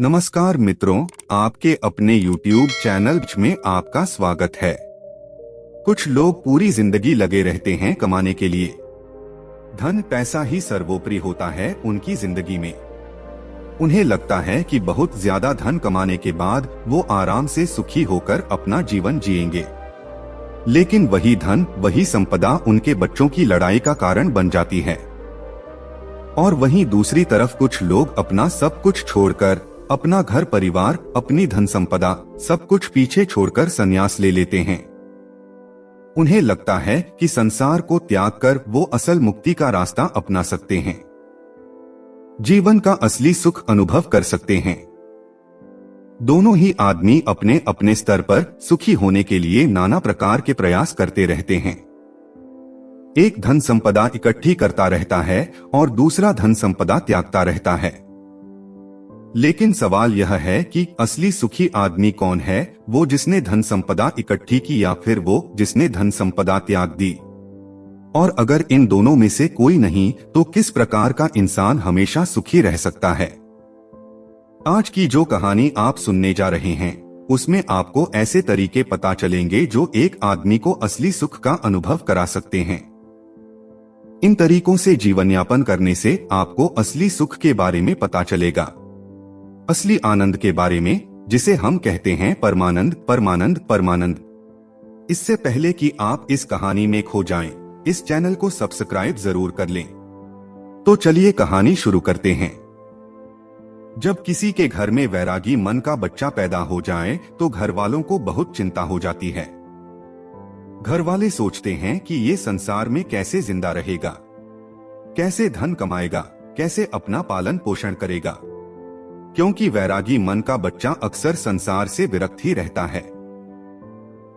नमस्कार मित्रों, आपके अपने YouTube चैनल में आपका स्वागत है। कुछ लोग पूरी जिंदगी लगे रहते हैं कमाने के लिए। धन पैसा ही सर्वोपरि होता है उनकी जिंदगी में। उन्हें लगता है कि बहुत ज्यादा धन कमाने के बाद वो आराम से सुखी होकर अपना जीवन जिएंगे। लेकिन वही धन, वही संपदा उनके बच्चों की लड़ाई का कारण बन जाती है। और वहीं दूसरी तरफ कुछ लोग अपना सब कुछ छोड़कर, अपना घर परिवार, अपनी धन संपदा सब कुछ पीछे छोड़कर संन्यास ले लेते हैं। उन्हें लगता है कि संसार को त्याग कर वो असल मुक्ति का रास्ता अपना सकते हैं, जीवन का असली सुख अनुभव कर सकते हैं। दोनों ही आदमी अपने अपने स्तर पर सुखी होने के लिए नाना प्रकार के प्रयास करते रहते हैं। एक धन संपदा इकट्ठी करता रहता है और दूसरा धन संपदा त्यागता रहता है। लेकिन सवाल यह है कि असली सुखी आदमी कौन है, वो जिसने धन संपदा इकट्ठी की या फिर वो जिसने धन संपदा त्याग दी? और अगर इन दोनों में से कोई नहीं, तो किस प्रकार का इंसान हमेशा सुखी रह सकता है? आज की जो कहानी आप सुनने जा रहे हैं, उसमें आपको ऐसे तरीके पता चलेंगे जो एक आदमी को असली सुख का अनुभव करा सकते हैं। इन तरीकों से जीवन यापन करने से आपको असली सुख के बारे में पता चलेगा, असली आनंद के बारे में, जिसे हम कहते हैं परमानंद, परमानंद, परमानंद। इससे पहले कि आप इस कहानी में खो जाएं, इस चैनल को सब्सक्राइब जरूर कर लें। तो चलिए कहानी शुरू करते हैं। जब किसी के घर में वैरागी मन का बच्चा पैदा हो जाए तो घर वालों को बहुत चिंता हो जाती है। घर वाले सोचते हैं कि ये संसार में कैसे जिंदा रहेगा, कैसे धन कमाएगा, कैसे अपना पालन पोषण करेगा, क्योंकि वैरागी मन का बच्चा अक्सर संसार से विरक्त ही रहता है।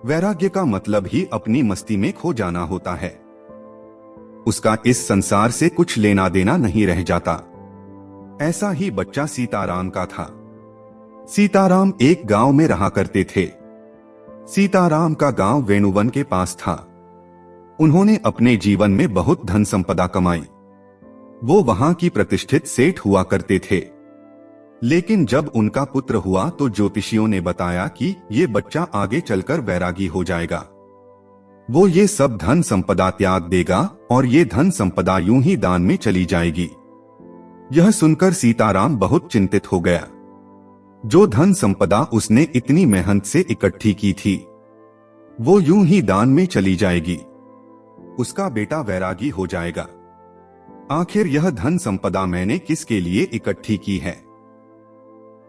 वैराग्य का मतलब ही अपनी मस्ती में खो जाना होता है। उसका इस संसार से कुछ लेना देना नहीं रह जाता। ऐसा ही बच्चा सीताराम का था। सीताराम एक गांव में रहा करते थे। सीताराम का गांव वेणुवन के पास था। उन्होंने अपने जीवन में बहुत धन संपदा कमाई। वो वहां की प्रतिष्ठित सेठ हुआ करते थे। लेकिन जब उनका पुत्र हुआ तो ज्योतिषियों ने बताया कि ये बच्चा आगे चलकर वैरागी हो जाएगा। वो ये सब धन संपदा त्याग देगा और ये धन संपदा यूं ही दान में चली जाएगी। यह सुनकर सीताराम बहुत चिंतित हो गया। जो धन संपदा उसने इतनी मेहनत से इकट्ठी की थी, वो यूं ही दान में चली जाएगी। उसका बेटा वैरागी हो जाएगा। आखिर यह धन संपदा मैंने किसके लिए इकट्ठी की है?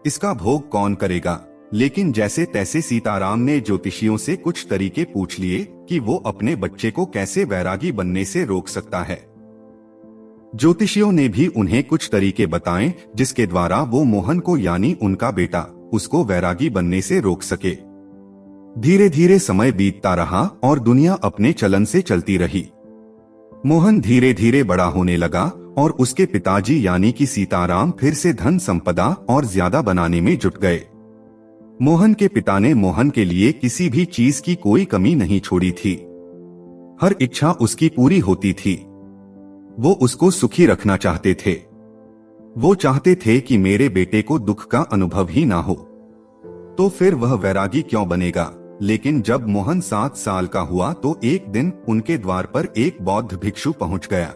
इसका भोग कौन करेगा? लेकिन जैसे तैसे सीताराम ने ज्योतिषियों से कुछ तरीके पूछ लिए कि वो अपने बच्चे को कैसे वैरागी बनने से रोक सकता है। ज्योतिषियों ने भी उन्हें कुछ तरीके बताए जिसके द्वारा वो मोहन को, यानी उनका बेटा, उसको वैरागी बनने से रोक सके। धीरे धीरे समय बीतता रहा और दुनिया अपने चलन से चलती रही। मोहन धीरे धीरे बड़ा होने लगा और उसके पिताजी यानी कि सीताराम फिर से धन संपदा और ज्यादा बनाने में जुट गए। मोहन के पिता ने मोहन के लिए किसी भी चीज की कोई कमी नहीं छोड़ी थी। हर इच्छा उसकी पूरी होती थी। वो उसको सुखी रखना चाहते थे। वो चाहते थे कि मेरे बेटे को दुख का अनुभव ही ना हो, तो फिर वह वैरागी क्यों बनेगा? लेकिन जब मोहन 7 साल का हुआ तो एक दिन उनके द्वार पर एक बौद्ध भिक्षु पहुंच गया।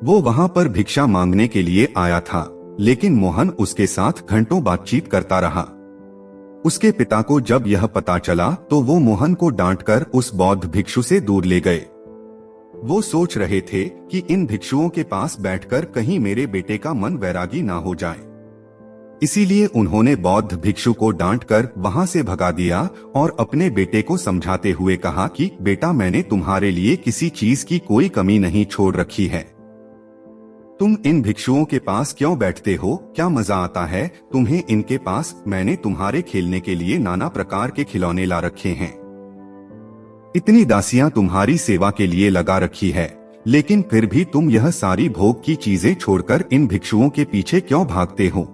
वो वहां पर भिक्षा मांगने के लिए आया था, लेकिन मोहन उसके साथ घंटों बातचीत करता रहा। उसके पिता को जब यह पता चला तो वो मोहन को डांटकर उस बौद्ध भिक्षु से दूर ले गए। वो सोच रहे थे कि इन भिक्षुओं के पास बैठकर कहीं मेरे बेटे का मन वैरागी ना हो जाए। इसीलिए उन्होंने बौद्ध भिक्षु को डांटकर वहां से भगा दिया और अपने बेटे को समझाते हुए कहा कि बेटा, मैंने तुम्हारे लिए किसी चीज की कोई कमी नहीं छोड़ रखी है। तुम इन भिक्षुओं के पास क्यों बैठते हो? क्या मजा आता है तुम्हें इनके पास? मैंने तुम्हारे खेलने के लिए नाना प्रकार के खिलौने ला रखे हैं। इतनी दासियां तुम्हारी सेवा के लिए लगा रखी है, लेकिन फिर भी तुम यह सारी भोग की चीजें छोड़कर इन भिक्षुओं के पीछे क्यों भागते हो?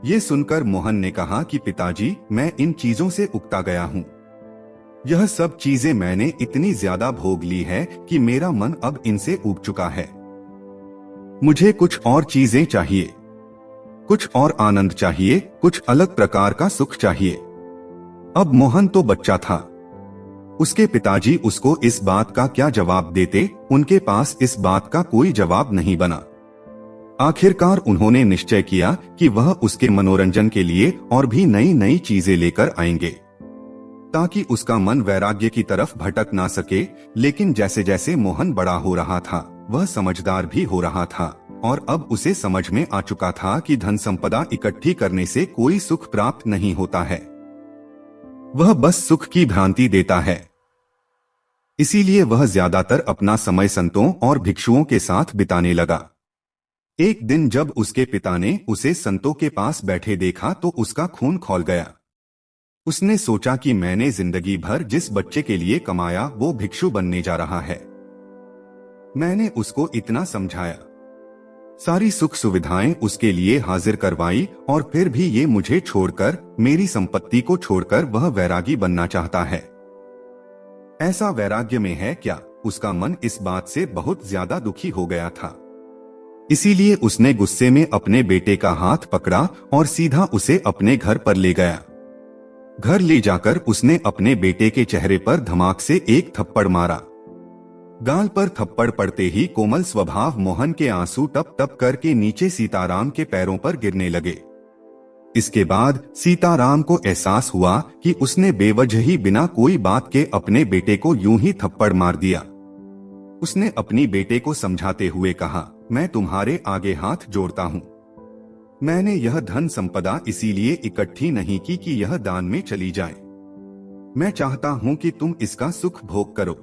ये सुनकर मोहन ने कहा कि पिताजी, मैं इन चीजों से उकता गया हूँ। यह सब चीजें मैंने इतनी ज्यादा भोग ली है कि मेरा मन अब इनसे ऊब चुका है। मुझे कुछ और चीजें चाहिए। कुछ और आनंद चाहिए, कुछ अलग प्रकार का सुख चाहिए। अब मोहन तो बच्चा था। उसके पिताजी उसको इस बात का क्या जवाब देते, उनके पास इस बात का कोई जवाब नहीं बना। आखिरकार उन्होंने निश्चय किया कि वह उसके मनोरंजन के लिए और भी नई नई चीजें लेकर आएंगे, ताकि उसका मन वैराग्य की तरफ भटक ना सके। लेकिन जैसे जैसे मोहन बड़ा हो रहा था, वह समझदार भी हो रहा था और अब उसे समझ में आ चुका था कि धन संपदा इकट्ठी करने से कोई सुख प्राप्त नहीं होता है, वह बस सुख की भ्रांति देता है। इसीलिए वह ज्यादातर अपना समय संतों और भिक्षुओं के साथ बिताने लगा। एक दिन जब उसके पिता ने उसे संतों के पास बैठे देखा तो उसका खून खौल गया। उसने सोचा कि मैंने जिंदगी भर जिस बच्चे के लिए कमाया वो भिक्षु बनने जा रहा है। मैंने उसको इतना समझाया, सारी सुख सुविधाएं उसके लिए हाजिर करवाई, और फिर भी ये मुझे छोड़कर, मेरी संपत्ति को छोड़कर वह वैरागी बनना चाहता है। ऐसा वैराग्य में है क्या? उसका मन इस बात से बहुत ज्यादा दुखी हो गया था। इसीलिए उसने गुस्से में अपने बेटे का हाथ पकड़ा और सीधा उसे अपने घर पर ले गया। घर ले जाकर उसने अपने बेटे के चेहरे पर धमाक से एक थप्पड़ मारा। गाल पर थप्पड़ पड़ते ही कोमल स्वभाव मोहन के आंसू टप टप करके नीचे सीताराम के पैरों पर गिरने लगे। इसके बाद सीताराम को एहसास हुआ कि उसने बेवजह ही बिना कोई बात के अपने बेटे को यूं ही थप्पड़ मार दिया। उसने अपनी बेटे को समझाते हुए कहा, मैं तुम्हारे आगे हाथ जोड़ता हूँ। मैंने यह धन संपदा इसीलिए इकट्ठी नहीं की कि यह दान में चली जाए। मैं चाहता हूँ कि तुम इसका सुख भोग करो।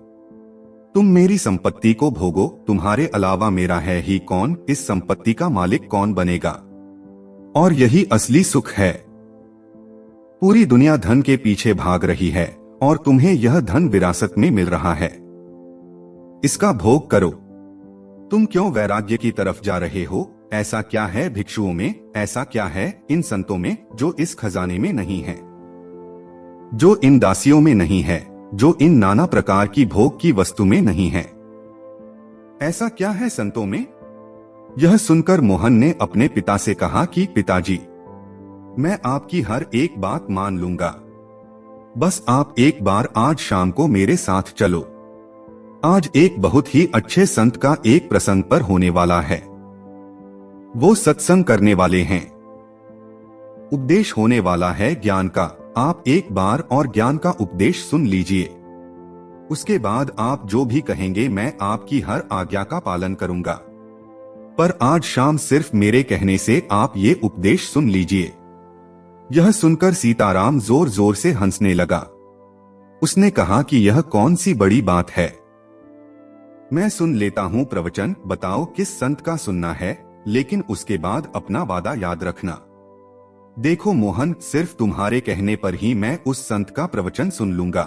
तुम मेरी संपत्ति को भोगो, तुम्हारे अलावा मेरा है ही कौन, इस संपत्ति का मालिक कौन बनेगा? और यही असली सुख है। पूरी दुनिया धन के पीछे भाग रही है और तुम्हें यह धन विरासत में मिल रहा है, इसका भोग करो। तुम क्यों वैराग्य की तरफ जा रहे हो? ऐसा क्या है भिक्षुओं में, ऐसा क्या है इन संतों में जो इस खजाने में नहीं है, जो इन दासियों में नहीं है, जो इन नाना प्रकार की भोग की वस्तु में नहीं है? ऐसा क्या है संतों में? यह सुनकर मोहन ने अपने पिता से कहा कि पिताजी, मैं आपकी हर एक बात मान लूंगा, बस आप एक बार आज शाम को मेरे साथ चलो। आज एक बहुत ही अच्छे संत का एक प्रसंग पर होने वाला है। वो सत्संग करने वाले हैं, उपदेश होने वाला है ज्ञान का। आप एक बार और ज्ञान का उपदेश सुन लीजिए, उसके बाद आप जो भी कहेंगे मैं आपकी हर आज्ञा का पालन करूंगा। पर आज शाम सिर्फ मेरे कहने से आप ये उपदेश सुन लीजिए। यह सुनकर सीताराम जोर जोर से हंसने लगा। उसने कहा कि यह कौन सी बड़ी बात है, मैं सुन लेता हूँ प्रवचन, बताओ किस संत का सुनना है, लेकिन उसके बाद अपना वादा याद रखना। देखो मोहन, सिर्फ तुम्हारे कहने पर ही मैं उस संत का प्रवचन सुन लूंगा,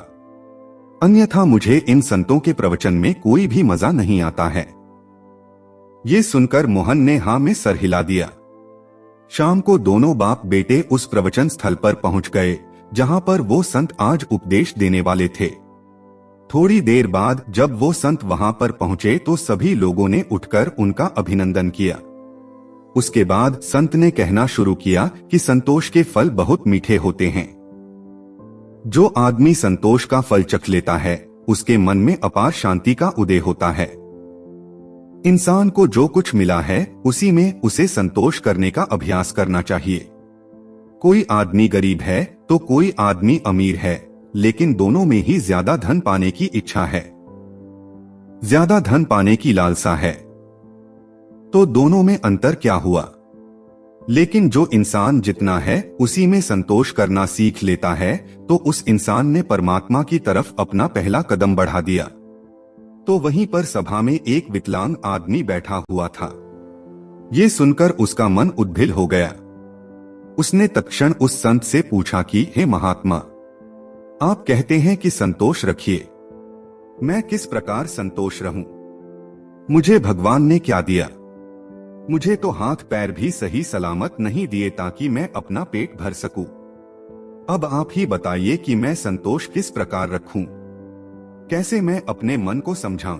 अन्यथा मुझे इन संतों के प्रवचन में कोई भी मजा नहीं आता है। ये सुनकर मोहन ने हाँ में सर हिला दिया। शाम को दोनों बाप बेटे उस प्रवचन स्थल पर पहुंच गए जहां पर वो संत आज उपदेश देने वाले थे। थोड़ी देर बाद जब वो संत वहां पर पहुंचे तो सभी लोगों ने उठकर उनका अभिनंदन किया। उसके बाद संत ने कहना शुरू किया कि संतोष के फल बहुत मीठे होते हैं। जो आदमी संतोष का फल चख लेता है उसके मन में अपार शांति का उदय होता है। इंसान को जो कुछ मिला है उसी में उसे संतोष करने का अभ्यास करना चाहिए। कोई आदमी गरीब है तो कोई आदमी अमीर है, लेकिन दोनों में ही ज्यादा धन पाने की इच्छा है, ज्यादा धन पाने की लालसा है, तो दोनों में अंतर क्या हुआ? लेकिन जो इंसान जितना है उसी में संतोष करना सीख लेता है तो उस इंसान ने परमात्मा की तरफ अपना पहला कदम बढ़ा दिया। तो वहीं पर सभा में एक विकलांग आदमी बैठा हुआ था। ये सुनकर उसका मन उद्भिल हो गया। उसने तत्क्षण उस संत से पूछा कि हे महात्मा, आप कहते हैं कि संतोष रखिए, मैं किस प्रकार संतोष रहूं? मुझे भगवान ने क्या दिया? मुझे तो हाथ पैर भी सही सलामत नहीं दिए ताकि मैं अपना पेट भर सकूं। अब आप ही बताइए कि मैं संतोष किस प्रकार रखूं? कैसे मैं अपने मन को समझाऊं?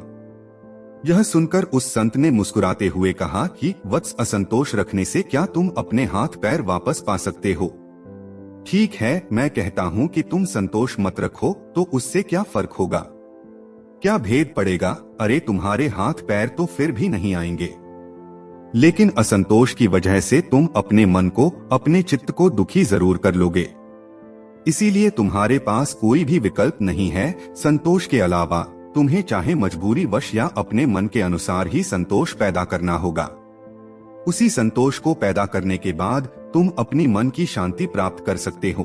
यह सुनकर उस संत ने मुस्कुराते हुए कहा कि वत्स, असंतोष रखने से क्या तुम अपने हाथ पैर वापस पा सकते हो? ठीक है, मैं कहता हूँ कि तुम संतोष मत रखो तो उससे क्या फर्क होगा? क्या भेद पड़ेगा? अरे तुम्हारे हाथ पैर तो फिर भी नहीं आएंगे, लेकिन असंतोष की वजह से तुम अपने मन को, अपने चित्त को दुखी जरूर कर लोगे। इसीलिए तुम्हारे पास कोई भी विकल्प नहीं है संतोष के अलावा। तुम्हें चाहे मजबूरी वश या अपने मन के अनुसार ही संतोष पैदा करना होगा। उसी संतोष को पैदा करने के बाद तुम अपनी मन की शांति प्राप्त कर सकते हो।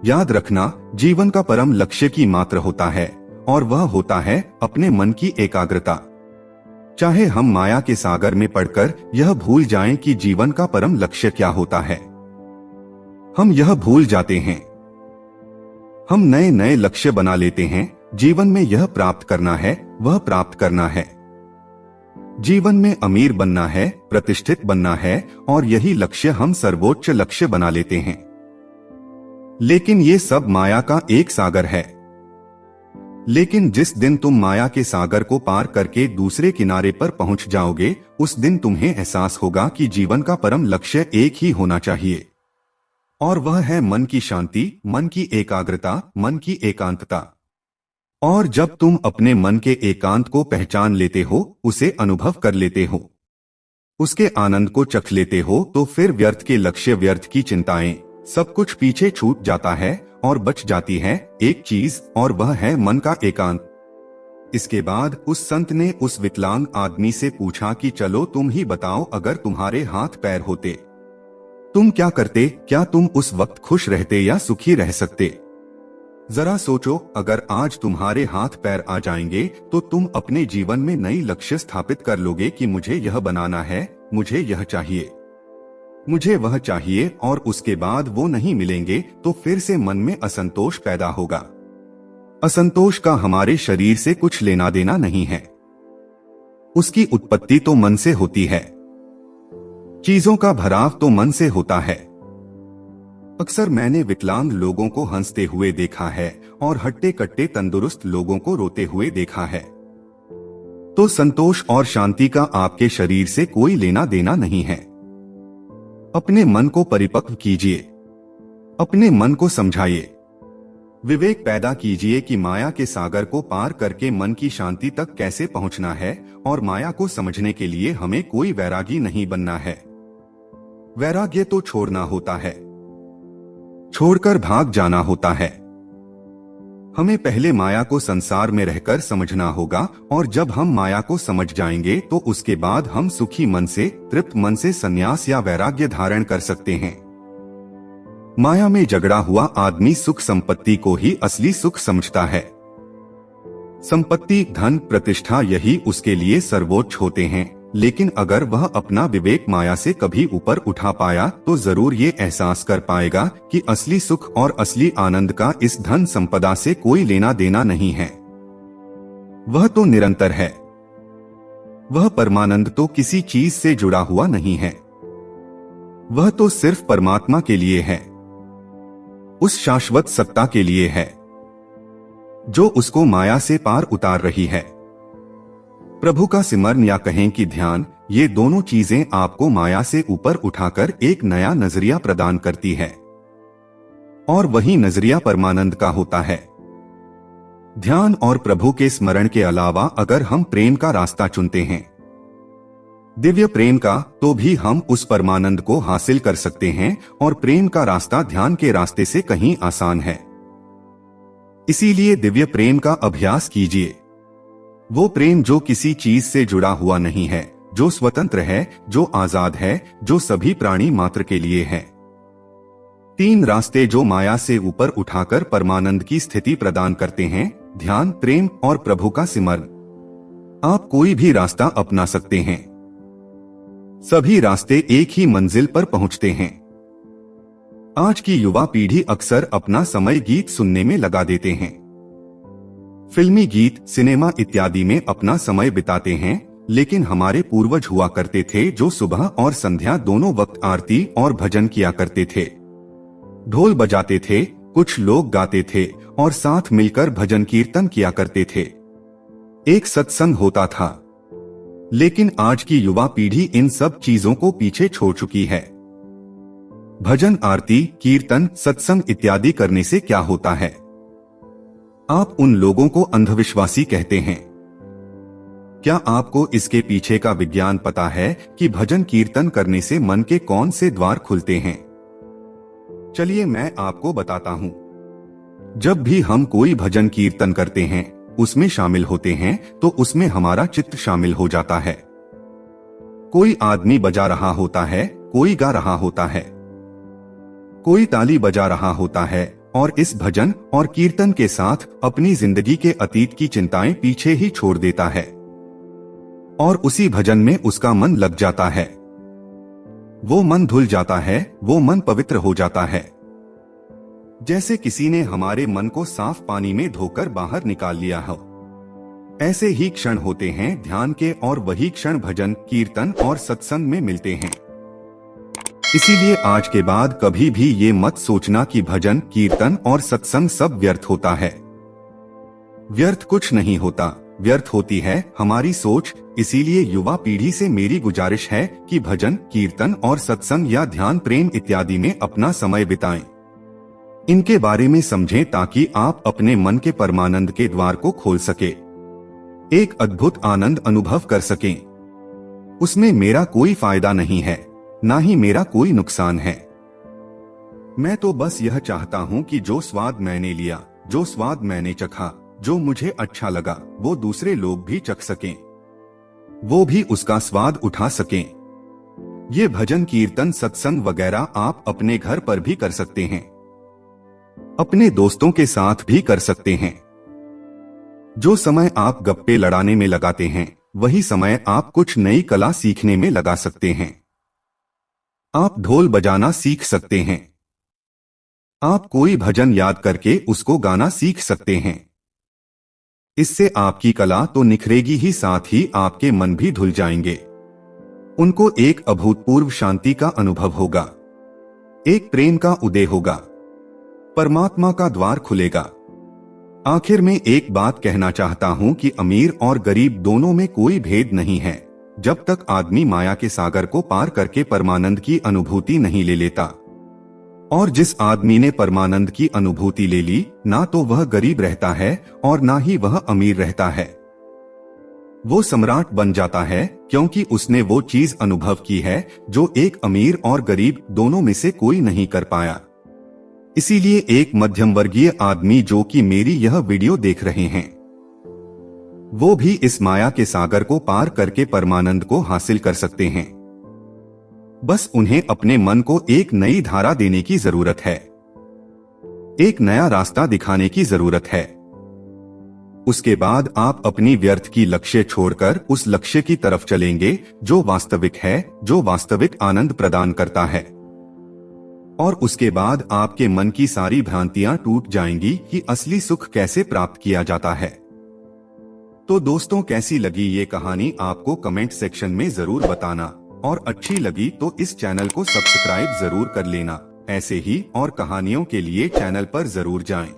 याद रखना, जीवन का परम लक्ष्य की मात्र होता है और वह होता है अपने मन की एकाग्रता। चाहे हम माया के सागर में पड़कर यह भूल जाएं कि जीवन का परम लक्ष्य क्या होता है, हम यह भूल जाते हैं। हम नए नए लक्ष्य बना लेते हैं। जीवन में यह प्राप्त करना है, वह प्राप्त करना है। जीवन में अमीर बनना है, प्रतिष्ठित बनना है, और यही लक्ष्य हम सर्वोच्च लक्ष्य बना लेते हैं। लेकिन ये सब माया का एक सागर है। लेकिन जिस दिन तुम माया के सागर को पार करके दूसरे किनारे पर पहुंच जाओगे, उस दिन तुम्हें एहसास होगा कि जीवन का परम लक्ष्य एक ही होना चाहिए, और वह है मन की शांति, मन की एकाग्रता, मन की एकांतता। और जब तुम अपने मन के एकांत को पहचान लेते हो, उसे अनुभव कर लेते हो, उसके आनंद को चख लेते हो, तो फिर व्यर्थ के लक्ष्य, व्यर्थ की चिंताएं, सब कुछ पीछे छूट जाता है और बच जाती है एक चीज, और वह है मन का एकांत। इसके बाद उस संत ने उस विकलांग आदमी से पूछा कि चलो तुम ही बताओ, अगर तुम्हारे हाथ पैर होते तुम क्या करते? क्या तुम उस वक्त खुश रहते या सुखी रह सकते? जरा सोचो, अगर आज तुम्हारे हाथ पैर आ जाएंगे तो तुम अपने जीवन में नई लक्ष्य स्थापित कर लोगे कि मुझे यह बनाना है, मुझे यह चाहिए, मुझे वह चाहिए, और उसके बाद वो नहीं मिलेंगे तो फिर से मन में असंतोष पैदा होगा। असंतोष का हमारे शरीर से कुछ लेना देना नहीं है, उसकी उत्पत्ति तो मन से होती है। चीजों का भराव तो मन से होता है। अक्सर मैंने विकलांग लोगों को हंसते हुए देखा है और हट्टे कट्टे तंदुरुस्त लोगों को रोते हुए देखा है। तो संतोष और शांति का आपके शरीर से कोई लेना देना नहीं है। अपने मन को परिपक्व कीजिए, अपने मन को समझाइए, विवेक पैदा कीजिए कि माया के सागर को पार करके मन की शांति तक कैसे पहुंचना है, और माया को समझने के लिए हमें कोई वैरागी नहीं बनना है। वैराग्य तो छोड़ना होता है, छोड़कर भाग जाना होता है। हमें पहले माया को संसार में रहकर समझना होगा, और जब हम माया को समझ जाएंगे तो उसके बाद हम सुखी मन से, तृप्त मन से संन्यास या वैराग्य धारण कर सकते हैं। माया में झगड़ा हुआ आदमी सुख संपत्ति को ही असली सुख समझता है। संपत्ति, धन, प्रतिष्ठा यही उसके लिए सर्वोच्च होते हैं। लेकिन अगर वह अपना विवेक माया से कभी ऊपर उठा पाया तो जरूर ये एहसास कर पाएगा कि असली सुख और असली आनंद का इस धन संपदा से कोई लेना देना नहीं है। वह तो निरंतर है। वह परमानंद तो किसी चीज से जुड़ा हुआ नहीं है। वह तो सिर्फ परमात्मा के लिए है, उस शाश्वत सत्ता के लिए है जो उसको माया से पार उतार रही है। प्रभु का सिमरन या कहें कि ध्यान, ये दोनों चीजें आपको माया से ऊपर उठाकर एक नया नजरिया प्रदान करती है, और वही नजरिया परमानंद का होता है। ध्यान और प्रभु के स्मरण के अलावा अगर हम प्रेम का रास्ता चुनते हैं, दिव्य प्रेम का, तो भी हम उस परमानंद को हासिल कर सकते हैं, और प्रेम का रास्ता ध्यान के रास्ते से कहीं आसान है। इसीलिए दिव्य प्रेम का अभ्यास कीजिए। वो प्रेम जो किसी चीज से जुड़ा हुआ नहीं है, जो स्वतंत्र है, जो आजाद है, जो सभी प्राणी मात्र के लिए है। 3 रास्ते जो माया से ऊपर उठाकर परमानंद की स्थिति प्रदान करते हैं, ध्यान, प्रेम और प्रभु का सिमरन। आप कोई भी रास्ता अपना सकते हैं। सभी रास्ते एक ही मंजिल पर पहुंचते हैं। आज की युवा पीढ़ी अक्सर अपना समय गीत सुनने में लगा देते हैं। फिल्मी गीत, सिनेमा इत्यादि में अपना समय बिताते हैं। लेकिन हमारे पूर्वज हुआ करते थे जो सुबह और संध्या दोनों वक्त आरती और भजन किया करते थे। ढोल बजाते थे, कुछ लोग गाते थे और साथ मिलकर भजन कीर्तन किया करते थे। एक सत्संग होता था, लेकिन आज की युवा पीढ़ी इन सब चीजों को पीछे छोड़ चुकी है। भजन, आरती, कीर्तन, सत्संग इत्यादि करने से क्या होता है? आप उन लोगों को अंधविश्वासी कहते हैं। क्या आपको इसके पीछे का विज्ञान पता है कि भजन कीर्तन करने से मन के कौन से द्वार खुलते हैं? चलिए मैं आपको बताता हूँ। जब भी हम कोई भजन कीर्तन करते हैं, उसमें शामिल होते हैं, तो उसमें हमारा चित्त शामिल हो जाता है। कोई आदमी बजा रहा होता है, कोई गा रहा होता है, कोई ताली बजा रहा होता है और इस भजन और कीर्तन के साथ अपनी जिंदगी के अतीत की चिंताएं पीछे ही छोड़ देता है और उसी भजन में उसका मन लग जाता है। वो मन धुल जाता है, वो मन पवित्र हो जाता है। जैसे किसी ने हमारे मन को साफ पानी में धोकर बाहर निकाल लिया हो। ऐसे ही क्षण होते हैं ध्यान के और वही क्षण भजन, कीर्तन और सत्संग में मिलते हैं। इसीलिए आज के बाद कभी भी ये मत सोचना कि भजन, कीर्तन और सत्संग सब व्यर्थ होता है। व्यर्थ कुछ नहीं होता, व्यर्थ होती है हमारी सोच। इसीलिए युवा पीढ़ी से मेरी गुजारिश है कि भजन, कीर्तन और सत्संग या ध्यान, प्रेम इत्यादि में अपना समय बिताएं। इनके बारे में समझें ताकि आप अपने मन के परमानंद के द्वार को खोल सके, एक अद्भुत आनंद अनुभव कर सकें। उसमें मेरा कोई फायदा नहीं है, ना ही मेरा कोई नुकसान है। मैं तो बस यह चाहता हूँ कि जो स्वाद मैंने लिया, जो स्वाद मैंने चखा, जो मुझे अच्छा लगा, वो दूसरे लोग भी चख सकें, वो भी उसका स्वाद उठा सकें। ये भजन, कीर्तन, सत्संग वगैरह आप अपने घर पर भी कर सकते हैं, अपने दोस्तों के साथ भी कर सकते हैं। जो समय आप गप्पे लड़ाने में लगाते हैं, वही समय आप कुछ नई कला सीखने में लगा सकते हैं। आप ढोल बजाना सीख सकते हैं, आप कोई भजन याद करके उसको गाना सीख सकते हैं। इससे आपकी कला तो निखरेगी ही, साथ ही आपके मन भी धुल जाएंगे। उनको एक अभूतपूर्व शांति का अनुभव होगा, एक प्रेम का उदय होगा, परमात्मा का द्वार खुलेगा। आखिर में एक बात कहना चाहता हूं कि अमीर और गरीब दोनों में कोई भेद नहीं है, जब तक आदमी माया के सागर को पार करके परमानंद की अनुभूति नहीं ले लेता। और जिस आदमी ने परमानंद की अनुभूति ले ली, ना तो वह गरीब रहता है और ना ही वह अमीर रहता है। वो सम्राट बन जाता है, क्योंकि उसने वो चीज अनुभव की है जो एक अमीर और गरीब दोनों में से कोई नहीं कर पाया। इसीलिए एक मध्यम वर्गीय आदमी जो कि मेरी यह वीडियो देख रहे हैं, वो भी इस माया के सागर को पार करके परमानंद को हासिल कर सकते हैं। बस उन्हें अपने मन को एक नई धारा देने की जरूरत है, एक नया रास्ता दिखाने की जरूरत है। उसके बाद आप अपनी व्यर्थ की लक्ष्य छोड़कर उस लक्ष्य की तरफ चलेंगे जो वास्तविक है, जो वास्तविक आनंद प्रदान करता है। और उसके बाद आपके मन की सारी भ्रांतियां टूट जाएंगी कि असली सुख कैसे प्राप्त किया जाता है। तो दोस्तों, कैसी लगी ये कहानी आपको कमेंट सेक्शन में जरूर बताना, और अच्छी लगी तो इस चैनल को सब्सक्राइब जरूर कर लेना। ऐसे ही और कहानियों के लिए चैनल पर जरूर जाएं।